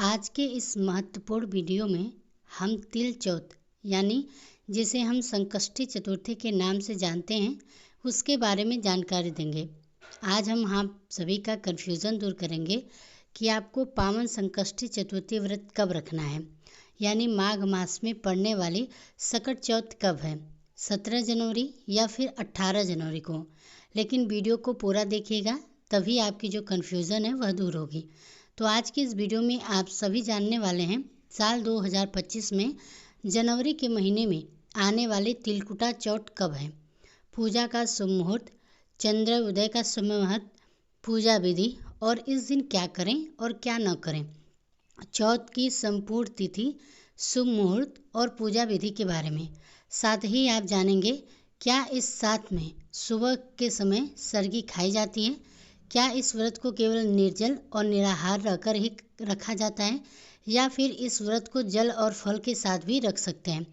आज के इस महत्वपूर्ण वीडियो में हम तिल चौथ यानी जिसे हम संकष्टी चतुर्थी के नाम से जानते हैं उसके बारे में जानकारी देंगे। आज हम आप सभी का कन्फ्यूज़न दूर करेंगे कि आपको पावन संकष्टी चतुर्थी व्रत कब रखना है, यानी माघ मास में पड़ने वाली सकट चौथ कब है, 17 जनवरी या फिर 18 जनवरी को। लेकिन वीडियो को पूरा देखिएगा, तभी आपकी जो कन्फ्यूज़न है वह दूर होगी। तो आज की इस वीडियो में आप सभी जानने वाले हैं साल 2025 में जनवरी के महीने में आने वाले तिलकुटा चौथ कब है, पूजा का शुभ मुहूर्त, चंद्र उदय का समय महत्व, पूजा विधि और इस दिन क्या करें और क्या न करें, चौथ की संपूर्ण तिथि, शुभ मुहूर्त और पूजा विधि के बारे में। साथ ही आप जानेंगे क्या इस साथ में सुबह के समय सरगी खाई जाती है, क्या इस व्रत को केवल निर्जल और निराहार रहकर ही रखा जाता है या फिर इस व्रत को जल और फल के साथ भी रख सकते हैं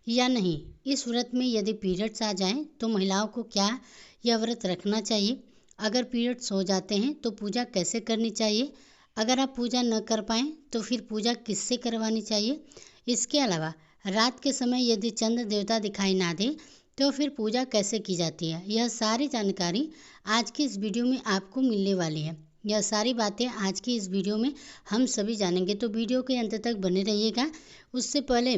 या नहीं। इस व्रत में यदि पीरियड्स आ जाएं तो महिलाओं को क्या यह व्रत रखना चाहिए, अगर पीरियड्स हो जाते हैं तो पूजा कैसे करनी चाहिए, अगर आप पूजा न कर पाएँ तो फिर पूजा किससे करवानी चाहिए। इसके अलावा रात के समय यदि चंद्र देवता दिखाई ना दे तो फिर पूजा कैसे की जाती है, यह सारी जानकारी आज की इस वीडियो में आपको मिलने वाली है। यह सारी बातें आज की इस वीडियो में हम सभी जानेंगे, तो वीडियो के अंत तक बने रहिएगा। उससे पहले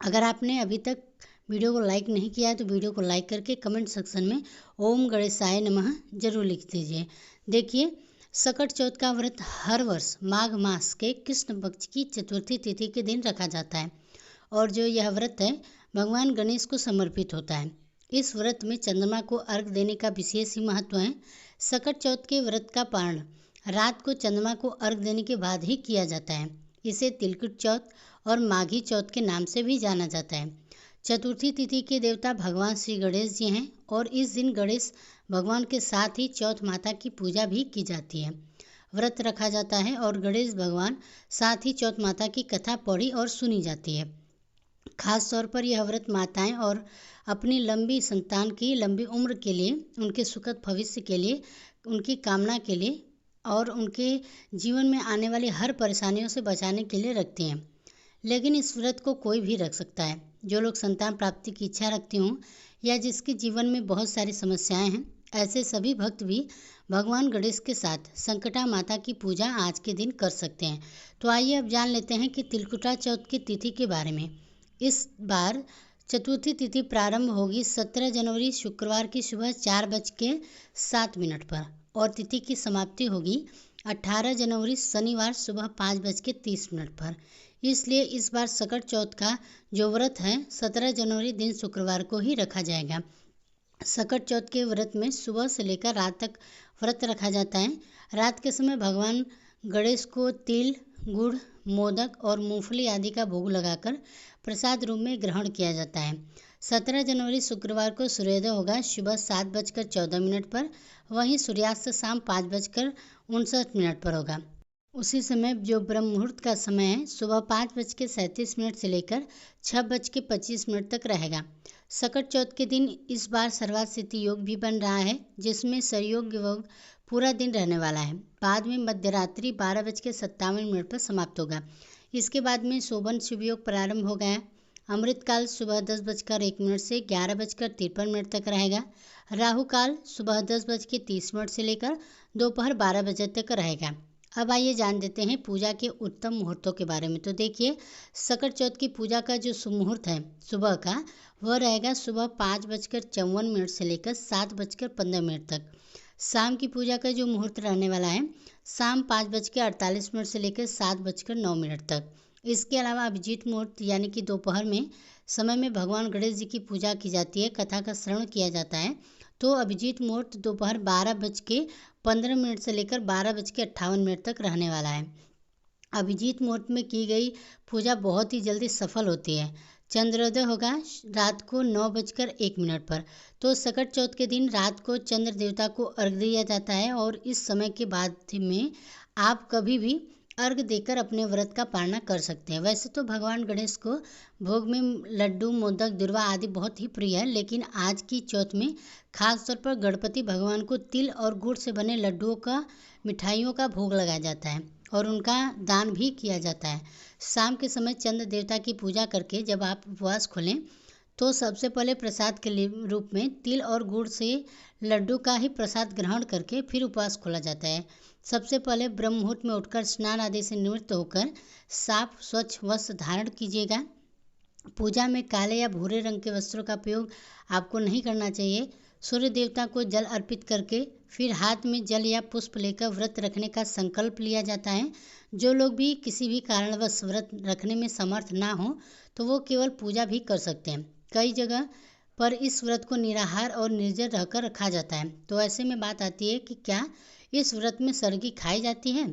अगर आपने अभी तक वीडियो को लाइक नहीं किया है तो वीडियो को लाइक करके कमेंट सेक्शन में ओम गणेशाय नमः जरूर लिख दीजिए। देखिए, सकट चौथ का व्रत हर वर्ष माघ मास के कृष्ण पक्ष की चतुर्थी तिथि के दिन रखा जाता है और जो यह व्रत है भगवान गणेश को समर्पित होता है। इस व्रत में चंद्रमा को अर्घ देने का विशेष ही महत्व है। सकट चौथ के व्रत का पारण रात को चंद्रमा को अर्घ देने के बाद ही किया जाता है। इसे तिलकुट चौथ और माघी चौथ के नाम से भी जाना जाता है। चतुर्थी तिथि के देवता भगवान श्री गणेश जी हैं और इस दिन गणेश भगवान के साथ ही चौथ माता की पूजा भी की जाती है, व्रत रखा जाता है और गणेश भगवान साथ ही चौथ माता की कथा पढ़ी और सुनी जाती है। खास तौर पर यह व्रत माताएं और अपनी लंबी संतान की लंबी उम्र के लिए, उनके सुखद भविष्य के लिए, उनकी कामना के लिए और उनके जीवन में आने वाली हर परेशानियों से बचाने के लिए रखती हैं। लेकिन इस व्रत को कोई भी रख सकता है। जो लोग संतान प्राप्ति की इच्छा रखते हों या जिसके जीवन में बहुत सारी समस्याएं हैं, ऐसे सभी भक्त भी भगवान गणेश के साथ संकटा माता की पूजा आज के दिन कर सकते हैं। तो आइए अब जान लेते हैं कि तिलकुटा चौथ की तिथि के बारे में। इस बार चतुर्थी तिथि प्रारंभ होगी 17 जनवरी शुक्रवार की सुबह 4:07 पर और तिथि की समाप्ति होगी 18 जनवरी शनिवार सुबह 5:30 पर। इसलिए इस बार सकट चौथ का जो व्रत है 17 जनवरी दिन शुक्रवार को ही रखा जाएगा। सकट चौथ के व्रत में सुबह से लेकर रात तक व्रत रखा जाता है। रात के समय भगवान गणेश को तिल, गुड़, मोदक और मूंगफली आदि का भोग लगाकर प्रसाद रूप में ग्रहण किया जाता है। 17 जनवरी शुक्रवार को सूर्योदय होगा सुबह 7:14 पर, वहीं सूर्यास्त शाम 5:59 पर होगा। उसी समय जो ब्रह्म मुहूर्त का समय है सुबह 5:37 से लेकर 6:25 तक रहेगा। सकट चौथ के दिन इस बार सर्वार्थ सिद्धि योग भी बन रहा है, जिसमें सरयोग योग पूरा दिन रहने वाला है। बाद में मध्यरात्रि 12:57 पर समाप्त होगा। इसके बाद में शोभन शुभ योग प्रारंभ हो गया। अमृतकाल सुबह 10:01 से 11:53 तक रहेगा। राहु काल सुबह 10:30 से लेकर दोपहर 12 बजे तक रहेगा। अब आइए जान देते हैं पूजा के उत्तम मुहूर्तों के बारे में। तो देखिए, सकट चौथ की पूजा का जो शुभ मुहूर्त है सुबह का, वह रहेगा सुबह 5:54 से लेकर 7:15 तक। शाम की पूजा का जो मुहूर्त रहने वाला है शाम 5:48 से लेकर 7:09 तक। इसके अलावा अभिजीत मुहूर्त यानी कि दोपहर में समय में भगवान गणेश जी की पूजा की जाती है, कथा का श्रवण किया जाता है। तो अभिजीत मुहूर्त दोपहर 12:15 से लेकर 12:58 तक रहने वाला है। अभिजीत मुहूर्त में की गई पूजा बहुत ही जल्दी सफल होती है। चंद्रोदय होगा रात को 9:01 पर। तो सकट चौथ के दिन रात को चंद्र देवता को अर्घ दिया जाता है और इस समय के बाद में आप कभी भी अर्घ देकर अपने व्रत का पालना कर सकते हैं। वैसे तो भगवान गणेश को भोग में लड्डू, मोदक, दुर्वा आदि बहुत ही प्रिय है, लेकिन आज की चौथ में खास तौर पर गणपति भगवान को तिल और गुड़ से बने लड्डुओं का, मिठाइयों का भोग लगाया जाता है और उनका दान भी किया जाता है। शाम के समय चंद्र देवता की पूजा करके जब आप उपवास खोलें तो सबसे पहले प्रसाद के रूप में तिल और गुड़ से लड्डू का ही प्रसाद ग्रहण करके फिर उपवास खोला जाता है। सबसे पहले ब्रह्म मुहूर्त में उठकर स्नान आदि से निवृत्त होकर साफ स्वच्छ वस्त्र धारण कीजिएगा। पूजा में काले या भूरे रंग के वस्त्रों का प्रयोग आपको नहीं करना चाहिए। सूर्य देवता को जल अर्पित करके फिर हाथ में जल या पुष्प लेकर व्रत रखने का संकल्प लिया जाता है। जो लोग भी किसी भी कारणवश व्रत रखने में समर्थ ना हो तो वो केवल पूजा भी कर सकते हैं। कई जगह पर इस व्रत को निराहार और निर्जल रहकर रखा जाता है। तो ऐसे में बात आती है कि क्या इस व्रत में सरगी खाई जाती है?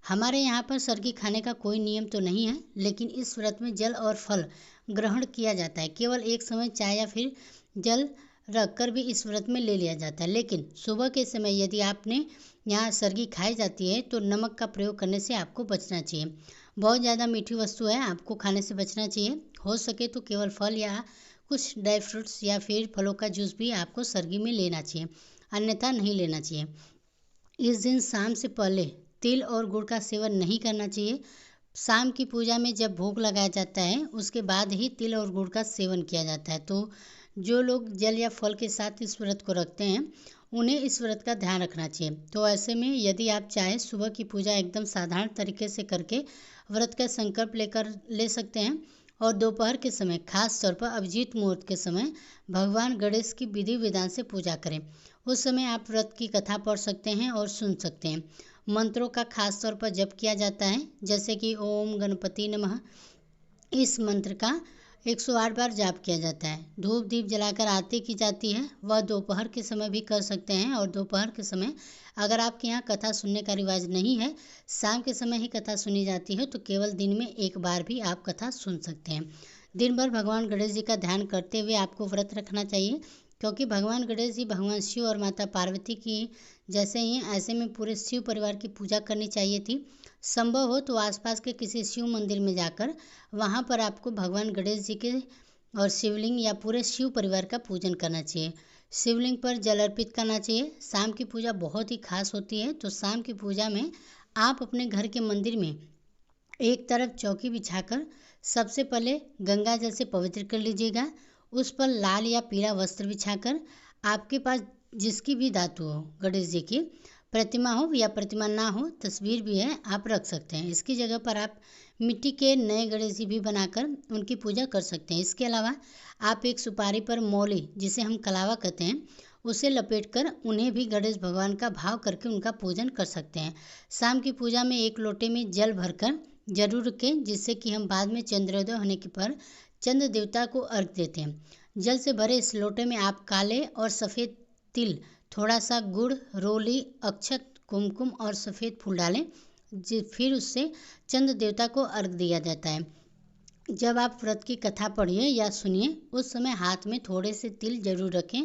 हमारे यहाँ पर सरगी खाने का कोई नियम तो नहीं है, लेकिन इस व्रत में जल और फल ग्रहण किया जाता है। केवल एक समय चाय या फिर जल रखकर भी इस व्रत में ले लिया जाता है। लेकिन सुबह के समय यदि आपने यहाँ सरगी खाई जाती है तो नमक का प्रयोग करने से आपको बचना चाहिए। बहुत ज़्यादा मीठी वस्तु है, आपको खाने से बचना चाहिए। हो सके तो केवल फल या कुछ ड्राई फ्रूट्स या फिर फलों का जूस भी आपको सरगी में लेना चाहिए, अन्यथा नहीं लेना चाहिए। इस दिन शाम से पहले तिल और गुड़ का सेवन नहीं करना चाहिए। शाम की पूजा में जब भोग लगाया जाता है उसके बाद ही तिल और गुड़ का सेवन किया जाता है। तो जो लोग जल या फल के साथ इस व्रत को रखते हैं उन्हें इस व्रत का ध्यान रखना चाहिए। तो ऐसे में यदि आप चाहें सुबह की पूजा एकदम साधारण तरीके से करके व्रत का संकल्प लेकर ले सकते हैं और दोपहर के समय खास तौर पर अभिजीत मुहूर्त के समय भगवान गणेश की विधि विधान से पूजा करें। उस समय आप व्रत की कथा पढ़ सकते हैं और सुन सकते हैं। मंत्रों का खास तौर पर जप किया जाता है, जैसे कि ओम गणपति नमः। इस मंत्र का 108 बार जाप किया जाता है। धूप दीप जलाकर आरती की जाती है। वह दोपहर के समय भी कर सकते हैं और दोपहर के समय अगर आपके यहाँ कथा सुनने का रिवाज नहीं है, शाम के समय ही कथा सुनी जाती है, तो केवल दिन में एक बार भी आप कथा सुन सकते हैं। दिन भर भगवान गणेश जी का ध्यान करते हुए आपको व्रत रखना चाहिए, क्योंकि भगवान गणेश जी भगवान शिव और माता पार्वती की जैसे ही ऐसे में पूरे शिव परिवार की पूजा करनी चाहिए थी। संभव हो तो आसपास के किसी शिव मंदिर में जाकर वहाँ पर आपको भगवान गणेश जी के और शिवलिंग या पूरे शिव परिवार का पूजन करना चाहिए। शिवलिंग पर जल अर्पित करना चाहिए। शाम की पूजा बहुत ही खास होती है। तो शाम की पूजा में आप अपने घर के मंदिर में एक तरफ चौकी बिछाकर सबसे पहले गंगा जल से पवित्र कर लीजिएगा। उस पर लाल या पीला वस्त्र बिछाकर आपके पास जिसकी भी धातु हो, गणेश जी की प्रतिमा हो या प्रतिमा ना हो, तस्वीर भी है, आप रख सकते हैं। इसकी जगह पर आप मिट्टी के नए गणेश जी भी बनाकर उनकी पूजा कर सकते हैं। इसके अलावा आप एक सुपारी पर मौली, जिसे हम कलावा कहते हैं, उसे लपेटकर उन्हें भी गणेश भगवान का भाव करके उनका पूजन कर सकते हैं। शाम की पूजा में एक लोटे में जल भरकर जरूर रखें, जिससे कि हम बाद में चंद्रोदय होने के पर चंद्र देवता को अर्घ देते हैं। जल से भरे इस लोटे में आप काले और सफ़ेद तिल, थोड़ा सा गुड़, रोली, अक्षत, कुमकुम और सफ़ेद फूल डालें। फिर उससे चंद्र देवता को अर्घ दिया जाता है। जब आप व्रत की कथा पढ़िए या सुनिए उस समय हाथ में थोड़े से तिल जरूर रखें।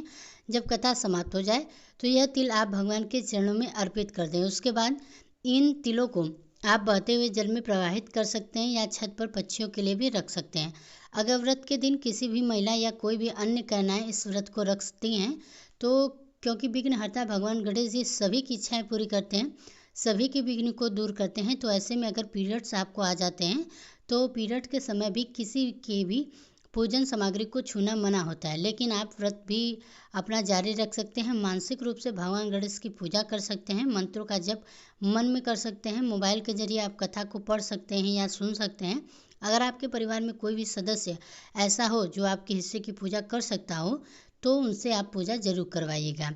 जब कथा समाप्त हो जाए तो यह तिल आप भगवान के चरणों में अर्पित कर दें। उसके बाद इन तिलों को आप बहते हुए जल में प्रवाहित कर सकते हैं या छत पर पक्षियों के लिए भी रख सकते हैं। अगर व्रत के दिन किसी भी महिला या कोई भी अन्य कन्याएं इस व्रत को रखती हैं तो क्योंकि विघ्नहर्ता भगवान गणेश जी सभी की इच्छाएं पूरी करते हैं, सभी के विघ्न को दूर करते हैं। तो ऐसे में अगर पीरियड्स आपको आ जाते हैं तो पीरियड के समय भी किसी के भी पूजन सामग्री को छूना मना होता है, लेकिन आप व्रत भी अपना जारी रख सकते हैं। मानसिक रूप से भगवान गणेश की पूजा कर सकते हैं, मंत्रों का जप मन में कर सकते हैं, मोबाइल के जरिए आप कथा को पढ़ सकते हैं या सुन सकते हैं। अगर आपके परिवार में कोई भी सदस्य ऐसा हो जो आपके हिस्से की पूजा कर सकता हो तो उनसे आप पूजा जरूर करवाइएगा।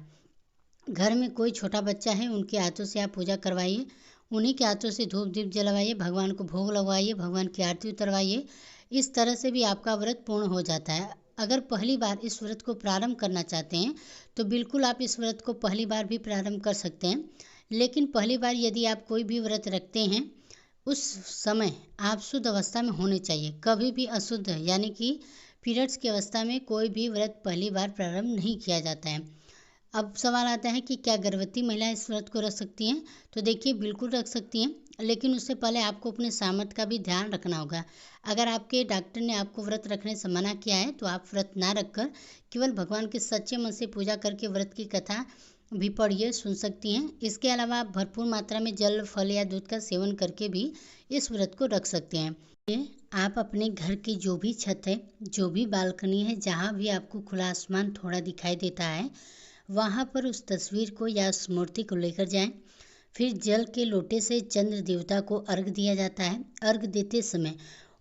घर में कोई छोटा बच्चा है, उनके हाथों से आप पूजा करवाइए, उन्हीं के हाथों से धूप दीप जलवाइए, भगवान को भोग लगवाइए, भगवान की आरती उतरवाइए। इस तरह से भी आपका व्रत पूर्ण हो जाता है। अगर पहली बार इस व्रत को प्रारंभ करना चाहते हैं तो बिल्कुल आप इस व्रत को पहली बार भी प्रारंभ कर सकते हैं। लेकिन पहली बार यदि आप कोई भी व्रत रखते हैं उस समय आप शुद्ध अवस्था में होने चाहिए। कभी भी अशुद्ध यानी कि पीरियड्स की अवस्था में कोई भी व्रत पहली बार प्रारंभ नहीं किया जाता है। अब सवाल आता है कि क्या गर्भवती महिला इस व्रत को रख सकती हैं? तो देखिए बिल्कुल रख सकती हैं, लेकिन उससे पहले आपको अपने सामर्थ्य का भी ध्यान रखना होगा। अगर आपके डॉक्टर ने आपको व्रत रखने से मना किया है तो आप व्रत ना रखकर केवल भगवान के सच्चे मन से पूजा करके व्रत की कथा भी पढ़िए, सुन सकती हैं। इसके अलावा आप भरपूर मात्रा में जल, फल या दूध का सेवन करके भी इस व्रत को रख सकते हैं। आप अपने घर की जो भी छत है, जो भी बालकनी है, जहाँ भी आपको खुला आसमान थोड़ा दिखाई देता है, वहाँ पर उस तस्वीर को या उस मूर्ति को लेकर जाएं। फिर जल के लोटे से चंद्र देवता को अर्घ दिया जाता है। अर्घ देते समय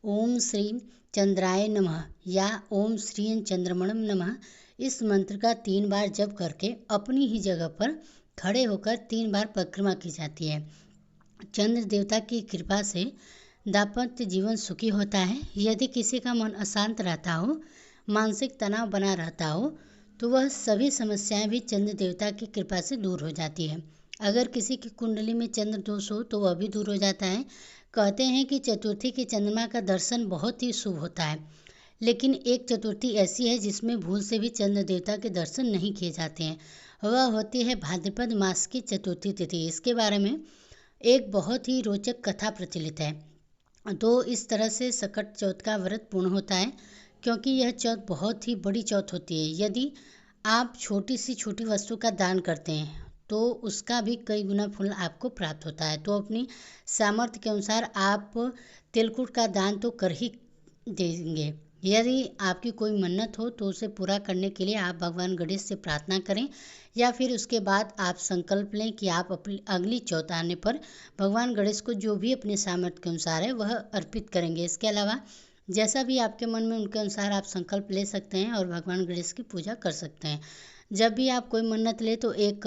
ओम श्री चंद्राय नमः या ओम श्री चंद्रमणम नमः इस मंत्र का 3 बार जप करके अपनी ही जगह पर खड़े होकर 3 बार परिक्रमा की जाती है। चंद्र देवता की कृपा से दाम्पत्य जीवन सुखी होता है। यदि किसी का मन अशांत रहता हो, मानसिक तनाव बना रहता हो, तो वह सभी समस्याएं भी चंद्र देवता की कृपा से दूर हो जाती है। अगर किसी की कुंडली में चंद्र दोष हो तो वह भी दूर हो जाता है। कहते हैं कि चतुर्थी के चंद्रमा का दर्शन बहुत ही शुभ होता है, लेकिन एक चतुर्थी ऐसी है जिसमें भूल से भी चंद्र देवता के दर्शन नहीं किए जाते हैं। वह होती है भाद्रपद मास की चतुर्थी तिथि। इसके बारे में एक बहुत ही रोचक कथा प्रचलित है। तो इस तरह से सकट चौथ का व्रत पूर्ण होता है, क्योंकि यह चौथ बहुत ही बड़ी चौथ होती है। यदि आप छोटी सी छोटी वस्तु का दान करते हैं तो उसका भी कई गुना फल आपको प्राप्त होता है। तो अपनी सामर्थ्य के अनुसार आप तिलकुट का दान तो कर ही देंगे। यदि आपकी कोई मन्नत हो तो उसे पूरा करने के लिए आप भगवान गणेश से प्रार्थना करें, या फिर उसके बाद आप संकल्प लें कि आप अपनी अगली चौथ आने पर भगवान गणेश को जो भी अपने सामर्थ्य के अनुसार है वह अर्पित करेंगे। इसके अलावा जैसा भी आपके मन में उनके अनुसार आप संकल्प ले सकते हैं और भगवान गणेश की पूजा कर सकते हैं। जब भी आप कोई मन्नत ले तो एक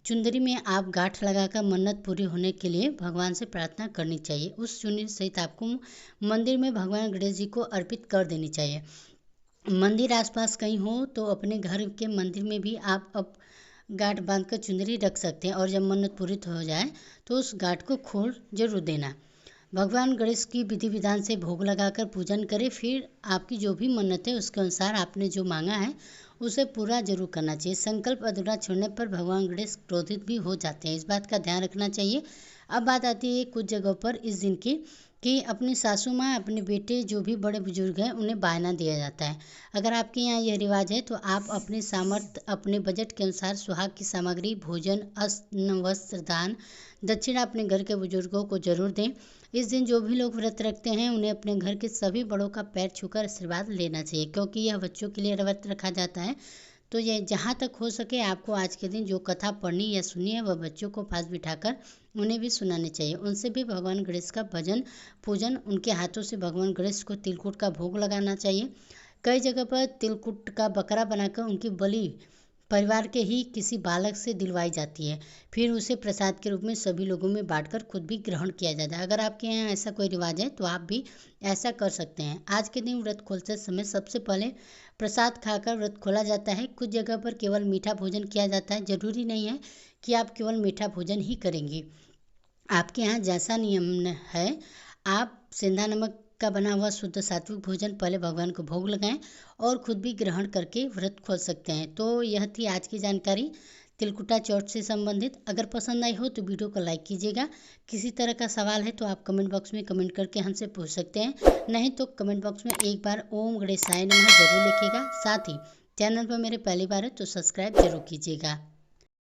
चुंदरी में आप गांठ लगाकर मन्नत पूरी होने के लिए भगवान से प्रार्थना करनी चाहिए। उस चुनरी सहित आपको मंदिर में भगवान गणेश जी को अर्पित कर देनी चाहिए। मंदिर आसपास कहीं हो तो अपने घर के मंदिर में भी आप अब गांठ बांधकर चुंदरी रख सकते हैं, और जब मन्नत पूरी हो जाए तो उस गांठ को खोल जरूर देना। भगवान गणेश की विधि विधान से भोग लगाकर पूजन करें। फिर आपकी जो भी मन्नत है उसके अनुसार आपने जो मांगा है उसे पूरा जरूर करना चाहिए। संकल्प अधूरा छोड़ने पर भगवान गणेश क्रोधित भी हो जाते हैं, इस बात का ध्यान रखना चाहिए। अब बात आती है कुछ जगहों पर इस दिन की कि अपनी सासू माँ, अपने बेटे, जो भी बड़े बुजुर्ग हैं, उन्हें बायना दिया जाता है। अगर आपके यहाँ यह रिवाज है तो आप अपने सामर्थ्य, अपने बजट के अनुसार सुहाग की सामग्री, भोजन, अन्न, वस्त्र दान, दक्षिणा अपने घर के बुजुर्गों को जरूर दें। इस दिन जो भी लोग व्रत रखते हैं उन्हें अपने घर के सभी बड़ों का पैर छूकर आशीर्वाद लेना चाहिए, क्योंकि यह बच्चों के लिए व्रत रखा जाता है। तो ये जहाँ तक हो सके आपको आज के दिन जो कथा पढ़नी या सुननी है वह बच्चों को पास बिठाकर उन्हें भी सुनानी चाहिए। उनसे भी भगवान गणेश का भजन पूजन, उनके हाथों से भगवान गणेश को तिलकुट का भोग लगाना चाहिए। कई जगह पर तिलकुट का बकरा बनाकर उनकी बलि परिवार के ही किसी बालक से दिलवाई जाती है, फिर उसे प्रसाद के रूप में सभी लोगों में बांटकर खुद भी ग्रहण किया जाता है। अगर आपके यहाँ ऐसा कोई रिवाज है तो आप भी ऐसा कर सकते हैं। आज के दिन व्रत खोलते समय सबसे पहले प्रसाद खाकर व्रत खोला जाता है। कुछ जगह पर केवल मीठा भोजन किया जाता है। जरूरी नहीं है कि आप केवल मीठा भोजन ही करेंगे। आपके यहाँ जैसा नियम है, आप सेंधा नमक का बना हुआ शुद्ध सात्विक भोजन पहले भगवान को भोग लगाएं और खुद भी ग्रहण करके व्रत खोल सकते हैं। तो यह थी आज की जानकारी तिलकुटा चौथ से संबंधित। अगर पसंद आई हो तो वीडियो को लाइक कीजिएगा। किसी तरह का सवाल है तो आप कमेंट बॉक्स में कमेंट करके हमसे पूछ सकते हैं, नहीं तो कमेंट बॉक्स में एक बार ओम गणेशाय नमः जरूर लिखिएगा। साथ ही चैनल पर मेरे पहली बार है तो सब्सक्राइब जरूर कीजिएगा।